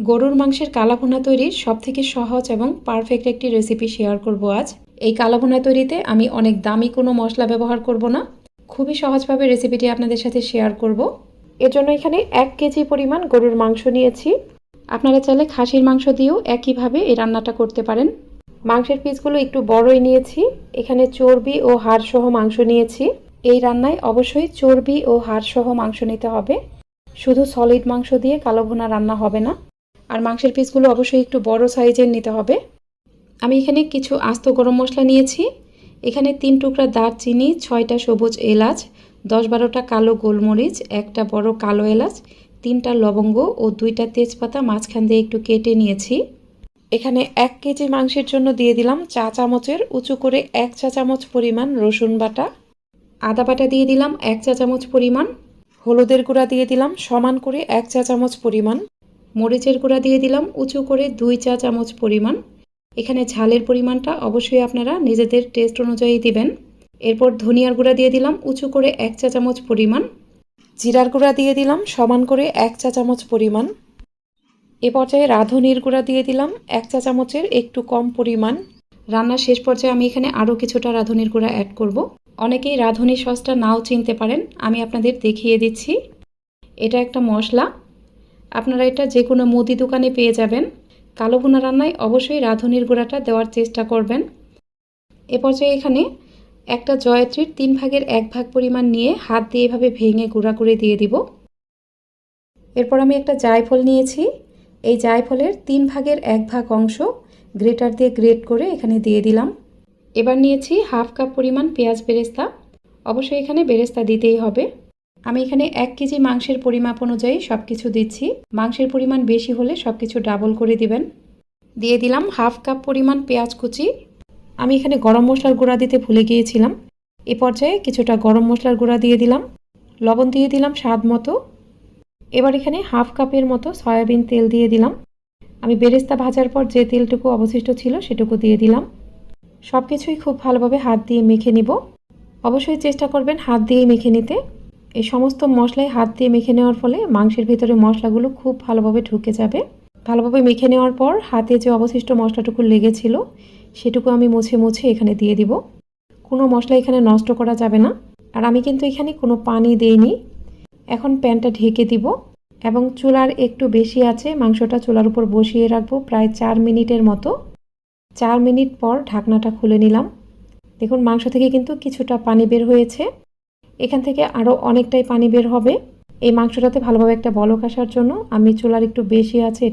গরুর মাংসের কালাভুনা তৈরির সবথেকে সহজ এবং পারফেক্ট একটি রেসিপি শেয়ার করব আজ। এই কালাভুনা তৈরিতে আমি অনেক দামি কোনো মশলা ব্যবহার করব না, খুবই সহজভাবে রেসিপিটি আপনাদের সাথে শেয়ার করব। এর জন্য এখানে 1 কেজি পরিমাণ গরুর মাংস নিয়েছি। আপনারা চাইলে খাসির মাংস দিয়েও একইভাবে এই রান্নাটা করতে পারেন। মাংসের পিসগুলো একটু বড়ই নিয়েছি। এখানে চর্বি ও হাড় সহ মাংস নিয়েছি। এই রান্নায় অবশ্যই চর্বি ও হাড় সহ মাংস নিতে হবে, শুধু সলিড মাংস দিয়ে কালোভুনা রান্না হবে না। আর মাংসের পিসগুলো অবশ্যই একটু বড় সাইজের নিতে হবে। আমি এখানে কিছু আস্ত গরম মশলা নিয়েছি। এখানে 3 টুকরা দারচিনি, 6টা সবুজ এলাচ, 10-12টা কালো গোলমরিচ, একটা বড় কালো এলাচ, 3টা লবঙ্গ ও 2টা তেজপাতা মাঝখান দিয়ে একটু কেটে নিয়েছি। এখানে 1 কেজি মাংসের জন্য দিয়ে দিলাম চা চামচের উঁচু করে 1 চা চামচ পরিমাণ রসুন বাটা। আদা বাটা দিয়ে দিলাম 1 চা চামচ পরিমাণ। হলুদের গুঁড়া দিয়ে দিলাম সমান করে 1 চা চামচ পরিমাণ। মরিচের গুঁড়া দিয়ে দিলাম উঁচু করে 2 চা চামচ পরিমাণ। এখানে ঝালের পরিমাণটা অবশ্যই আপনারা নিজেদের টেস্ট অনুযায়ী দিবেন। এরপর ধনিয়ার গুঁড়া দিয়ে দিলাম উঁচু করে 1 চা চামচ পরিমাণ। জিরার গুঁড়া দিয়ে দিলাম সমান করে 1 চা চামচ পরিমাণ। এ পর্যায়ে রাঁধুনির গুঁড়া দিয়ে দিলাম 1 চা চামচের একটু কম পরিমাণ। রান্নার শেষ পর্যায়ে আমি এখানে আরও কিছুটা রাঁধুনির গুঁড়া অ্যাড করব। অনেকেই রাঁধুনি সসটা নাও চিনতে পারেন, আমি আপনাদের দেখিয়ে দিচ্ছি। এটা একটা মশলা, আপনারা এটা যে কোনো মুদি দোকানে পেয়ে যাবেন। কালোভুনা রান্নায় অবশ্যই রাঁধুনির গুঁড়াটা দেওয়ার চেষ্টা করবেন। এ পর্যায়ে এখানে একটা জয়ত্রীর 3 ভাগের 1 ভাগ পরিমাণ নিয়ে হাত দিয়ে এভাবে ভেঙে গুঁড়া করে দিয়ে দিব। এরপর আমি একটা জায়ফল নিয়েছি। এই জায়ফলের 3 ভাগের 1 ভাগ অংশ গ্রেটার দিয়ে গ্রেট করে এখানে দিয়ে দিলাম। এবার নিয়েছি হাফ কাপ পরিমাণ পেঁয়াজ বেরেস্তা। অবশ্যই এখানে বেরেস্তা দিতেই হবে। আমি এখানে 1 কেজি মাংসের পরিমাপ অনুযায়ী সব কিছু দিচ্ছি। মাংসের পরিমাণ বেশি হলে সব কিছু ডাবল করে দিবেন। দিয়ে দিলাম হাফ কাপ পরিমাণ পেঁয়াজ কুচি। আমি এখানে গরম মশলার গুঁড়া দিতে ভুলে গিয়েছিলাম। এ পর্যায়ে কিছুটা গরম মশলার গুঁড়া দিয়ে দিলাম। লবণ দিয়ে দিলাম স্বাদ মতো। এবার এখানে হাফ কাপের মতো সয়াবিন তেল দিয়ে দিলাম। আমি বেরেস্তা ভাজার পর যে তেলটুকু অবশিষ্ট ছিল সেটুকু দিয়ে দিলাম। সব কিছুই খুব ভালোভাবে হাত দিয়ে মেখে নিব। অবশ্যই চেষ্টা করবেন হাত দিয়েই মেখে নিতে। এই সমস্ত মশলায় হাত দিয়ে মেখে নেওয়ার ফলে মাংসের ভিতরে মশলাগুলো খুব ভালোভাবে ঢুকে যাবে। ভালোভাবে মেখে নেওয়ার পর হাতে যে অবশিষ্ট মশলাটুকু লেগেছিল সেটুকু আমি মুছে মুছে এখানে দিয়ে দিব। কোনো মশলা এখানে নষ্ট করা যাবে না। আর আমি কিন্তু এখানে কোনো পানি দেইনি। এখন প্যানটা ঢেকে দিব এবং চুলার একটু বেশি আছে মাংসটা চুলার উপর বসিয়ে রাখবো প্রায় 4 মিনিটের মতো। 4 মিনিট পর ঢাকনাটা খুলে নিলাম। দেখুন মাংস থেকে কিন্তু কিছুটা পানি বের হয়েছে। এখান থেকে আরও অনেকটাই পানি বের হবে। এই মাংসটাতে ভালোভাবে একটা বলক আসার জন্য আমি চুলার একটু বেশি আছে